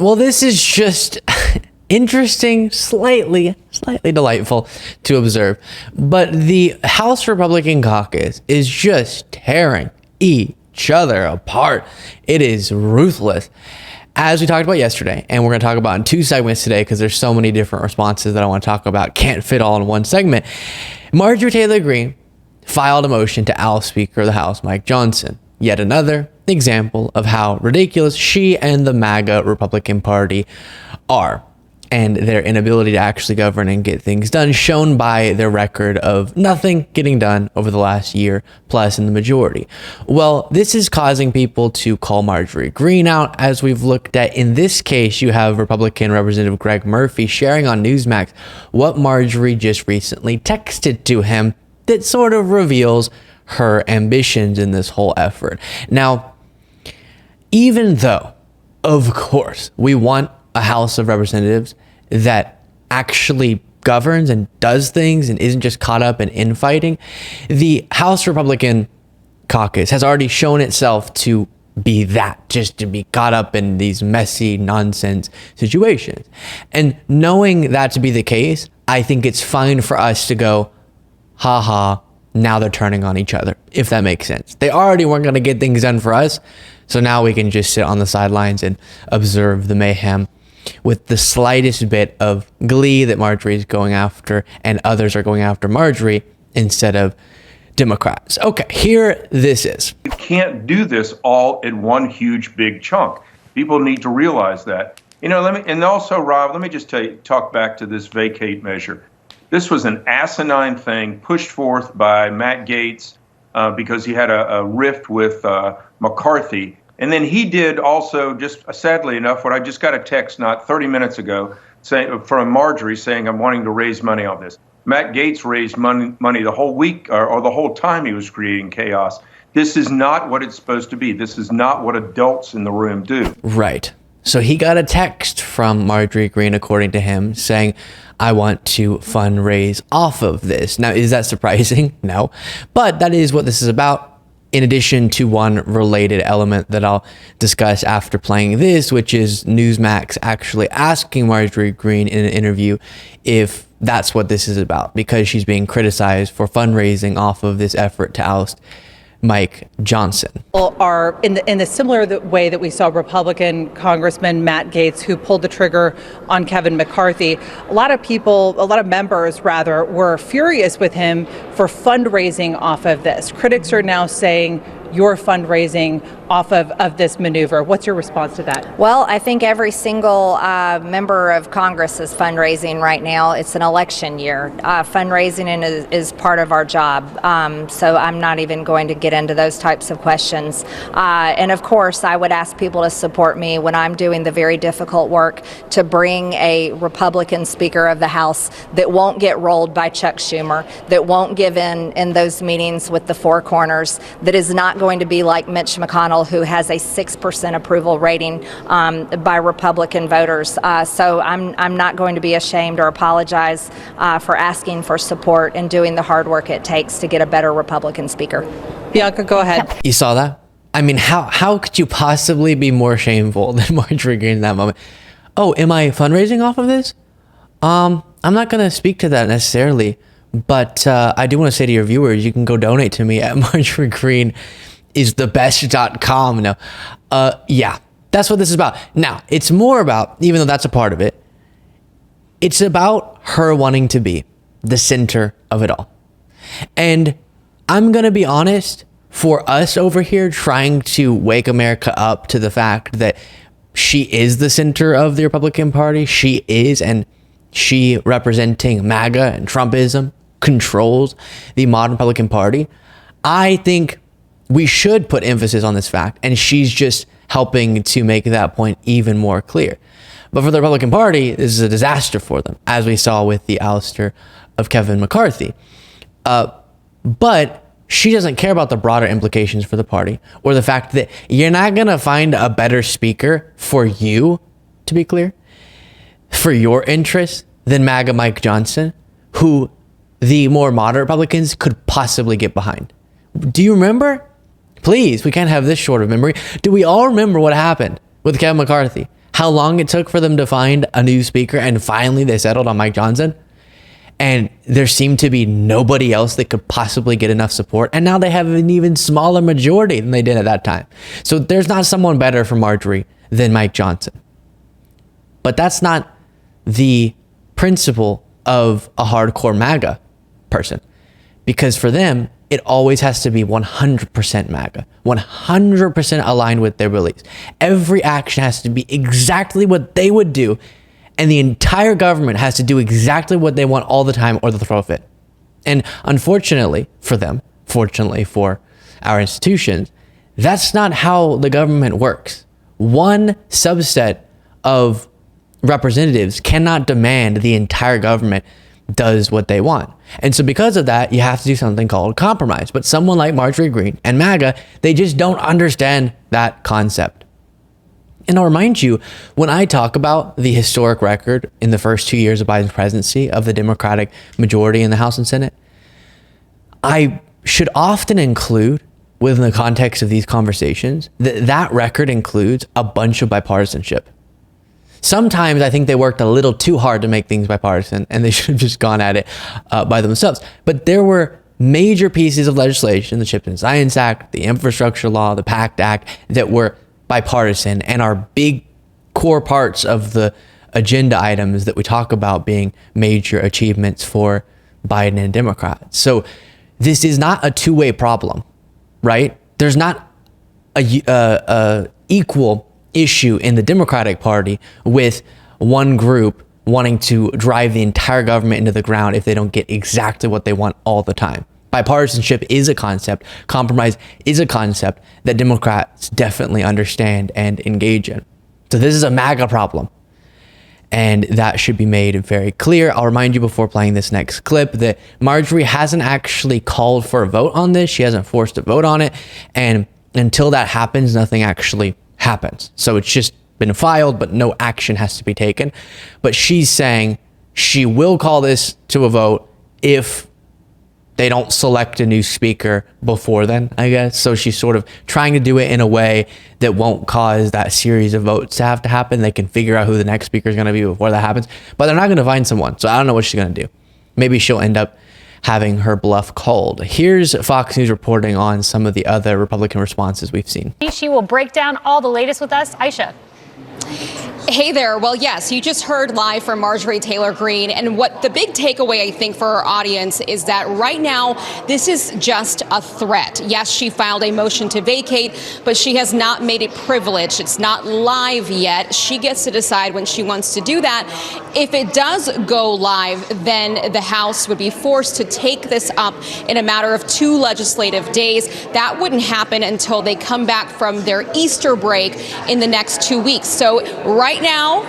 Well, this is just interesting, slightly delightful to observe. But the House Republican caucus is just tearing each other apart. It is ruthless. As we talked about yesterday, and we're going to talk about in 2 segments today because there's so many different responses that I want to talk about. Can't fit all in one segment. Marjorie Taylor Greene filed a motion to oust Speaker of the House Mike Johnson. Yet another example of how ridiculous she and the MAGA Republican Party are, and their inability to actually govern and get things done, shown by their record of nothing getting done over the last year plus in the majority. Well, this is causing people to call Marjorie Greene out, as we've looked at. In this case, you have Republican Representative Greg Murphy sharing on Newsmax what Marjorie just recently texted to him that sort of reveals her ambitions in this whole effort. Now, even though, of course, we want a House of Representatives that actually governs and does things and isn't just caught up in infighting, the House Republican caucus has already shown itself to be that, just to be caught up in these messy nonsense situations. And knowing that to be the case, I think it's fine for us to go, haha, now they're turning on each other, if that makes sense. They already weren't going to get things done for us, so now we can just sit on the sidelines and observe the mayhem with the slightest bit of glee that Marjorie is going after and others are going after Marjorie instead of Democrats. Okay, here this is. You can't do this all in one huge big chunk. People need to realize that. And also, Rob, let me just talk back to this vacate measure. This was an asinine thing pushed forth by Matt Gaetz because he had a rift with McCarthy. And then he did also, just sadly enough, what I just got a text not 30 minutes ago from Marjorie saying, I'm wanting to raise money on this. Matt Gaetz raised money the whole week or the whole time he was creating chaos. This is not what it's supposed to be. This is not what adults in the room do. Right. So he got a text from Marjorie Greene, according to him, saying, I want to fundraise off of this. Now, is that surprising? No. But that is what this is about. In addition to one related element that I'll discuss after playing this, which is Newsmax actually asking Marjorie Greene in an interview if that's what this is about, because she's being criticized for fundraising off of this effort to oust Mike Johnson. Are in the similar way that we saw Republican Congressman Matt Gaetz, who pulled the trigger on Kevin McCarthy. A lot of members were furious with him for fundraising off of this. Critics are now saying you're fundraising off of this maneuver. What's your response to that? Well, I think every single member of Congress is fundraising right now. It's an election year. Fundraising is part of our job. So I'm not even going to get into those types of questions. And of course, I would ask people to support me when I'm doing the very difficult work to bring a Republican Speaker of the House that won't get rolled by Chuck Schumer, that won't give in those meetings with the four corners, that is not going to be like Mitch McConnell, who has a 6% approval rating by Republican voters. So I'm not going to be ashamed or apologize for asking for support and doing the hard work it takes to get a better Republican speaker. Bianca, go ahead. You saw that? I mean, how could you possibly be more shameful than Marjorie Greene in that moment? Oh, am I fundraising off of this? I'm not going to speak to that necessarily, but I do want to say to your viewers, you can go donate to me at marjoriegreeneisthebest.com. No, yeah, that's what this is about. Now, it's more about, even though that's a part of it, it's about her wanting to be the center of it all. And I'm going to be honest, for us over here trying to wake America up to the fact that she is the center of the Republican Party, she is, and she, representing MAGA and Trumpism, controls the modern Republican Party. I think we should put emphasis on this fact, and she's just helping to make that point even more clear. But for the Republican Party, this is a disaster for them, as we saw with the ouster of Kevin McCarthy. But she doesn't care about the broader implications for the party, or the fact that you're not going to find a better speaker for you, to be clear, for your interests than MAGA Mike Johnson, who the more moderate Republicans could possibly get behind. Do you remember? Please, we can't have this short of memory. Do we all remember what happened with Kevin McCarthy? how long it took for them to find a new speaker, and finally they settled on Mike Johnson. And there seemed to be nobody else that could possibly get enough support. And now they have an even smaller majority than they did at that time. So there's not someone better for Marjorie than Mike Johnson. But that's not the principle of a hardcore MAGA person. Because for them, it always has to be 100% MAGA, 100% aligned with their beliefs. Every action has to be exactly what they would do, and the entire government has to do exactly what they want all the time, or they'll throw a fit. And unfortunately for them, fortunately for our institutions, that's not how the government works. One subset of representatives cannot demand the entire government does what they want. And so because of that, you have to do something called compromise. But someone like Marjorie Greene and MAGA, they just don't understand that concept. And I'll remind you, when I talk about the historic record in the first 2 years of Biden's presidency of the Democratic majority in the House and Senate, I should often include within the context of these conversations that that record includes a bunch of bipartisanship. Sometimes I think they worked a little too hard to make things bipartisan, and they should have just gone at it by themselves. But there were major pieces of legislation, the Chips and Science Act, the Infrastructure Law, the PACT Act, that were bipartisan and are big core parts of the agenda items that we talk about being major achievements for Biden and Democrats. So this is not a two-way problem, right? There's not a equal issue in the Democratic Party with one group wanting to drive the entire government into the ground if they don't get exactly what they want all the time. Bipartisanship is a concept. Compromise is a concept that Democrats definitely understand and engage in. So this is a MAGA problem, and that should be made very clear. I'll remind you before playing this next clip that Marjorie hasn't actually called for a vote on this. She hasn't forced a vote on it. And until that happens, nothing actually happens. So it's just been filed, but no action has to be taken. But she's saying she will call this to a vote if they don't select a new speaker before then, I guess. So she's sort of trying to do it in a way that won't cause that series of votes to have to happen. They can figure out who the next speaker is going to be before that happens, but they're not going to find someone. So I don't know what she's going to do. Maybe she'll end up having her bluff called. Here's Fox News reporting on some of the other Republican responses we've seen. She will break down all the latest with us. Aisha. Hey there. Well, yes, you just heard live from Marjorie Taylor Greene. And what the big takeaway, I think, for our audience is that right now, this is just a threat. Yes, she filed a motion to vacate, but she has not made it privileged. It's not live yet. She gets to decide when she wants to do that. If it does go live, then the House would be forced to take this up in a matter of 2 legislative days. That wouldn't happen until they come back from their Easter break in the next 2 weeks. So right now,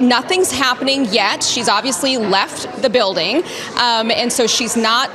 nothing's happening yet. She's obviously left the building, and so she's not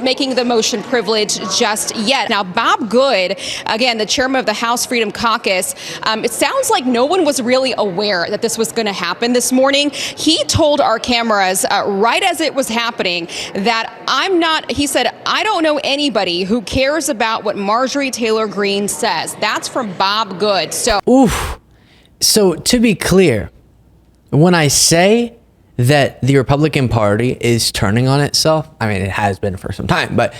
making the motion privileged just yet. Now, Bob Good, again, the chairman of the House Freedom Caucus, it sounds like no one was really aware that this was going to happen this morning. He told our cameras right as it was happening that he said, I don't know anybody who cares about what Marjorie Taylor Greene says. That's from Bob Good. So to be clear, when I say that the Republican Party is turning on itself, I mean, it has been for some time, but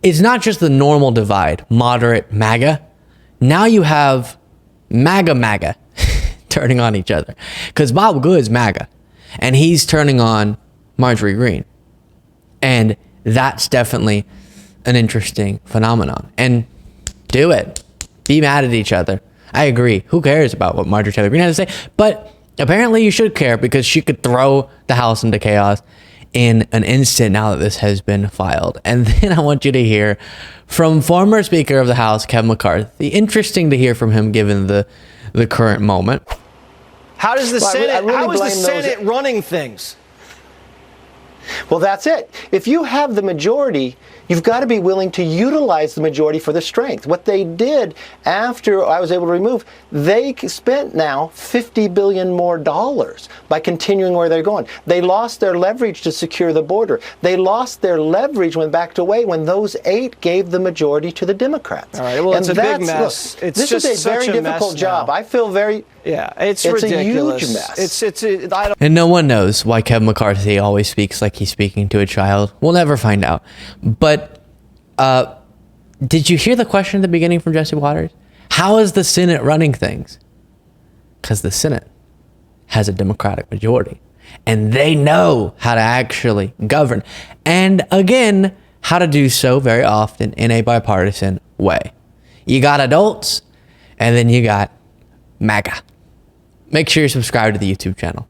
it's not just the normal divide, moderate MAGA. Now you have MAGA turning on each other, because Bob Good's MAGA, and he's turning on Marjorie Greene. And that's definitely an interesting phenomenon. And do it. Be mad at each other. I agree. Who cares about what Marjorie Taylor Greene has to say? But apparently you should care, because she could throw the House into chaos in an instant now that this has been filed. And then I want you to hear from former Speaker of the House, Kevin McCarthy. Interesting to hear from him given the current moment. How does the how is the Senate running things? Well, that's it. If you have the majority, You've got to be willing to utilize the majority for the strength. What they did after I was able to remove, they spent now $50 billion more by continuing where they're going. They lost their leverage to secure the border. They lost their leverage when backed away when those 8 gave the majority to the Democrats. All right, well, it's a big mess. Look, this is a very difficult job. I feel very... Yeah, it's a ridiculous. huge mess. And no one knows why Kevin McCarthy always speaks like he's speaking to a child. We'll never find out. But did you hear the question at the beginning from Jesse Waters? How is the Senate running things? Because the Senate has a Democratic majority. And they know how to actually govern. And again, how to do so very often in a bipartisan way. You got adults, and then you got MAGA. Make sure you subscribe to the YouTube channel.